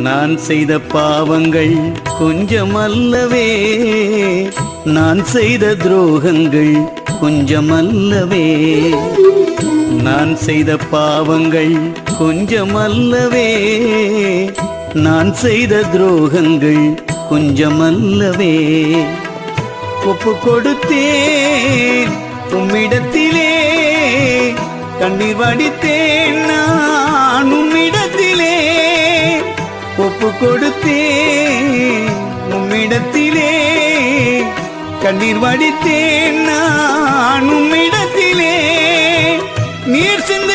நான் செய்த பாவங்கள் கொஞ்சமல்லவே, நான் செய்த துரோகங்கள் கொஞ்சமல்லவே. நான் செய்த பாவங்கள் கொஞ்சமல்லவே, நான் செய்த துரோகங்கள் கொஞ்சமல்லவே. ஒப்பு கொடுத்தேன் உம்மிடத்திலே, கண்ணீர் வடித்தேன் நான் உம்மிடத்திலே. ஒப்பு கொடுத்தேன் உம்மிடத்திலே, கண்ணீர் வடித்தேன் நான் உம்மிடத்திலே. நீர் சிந்த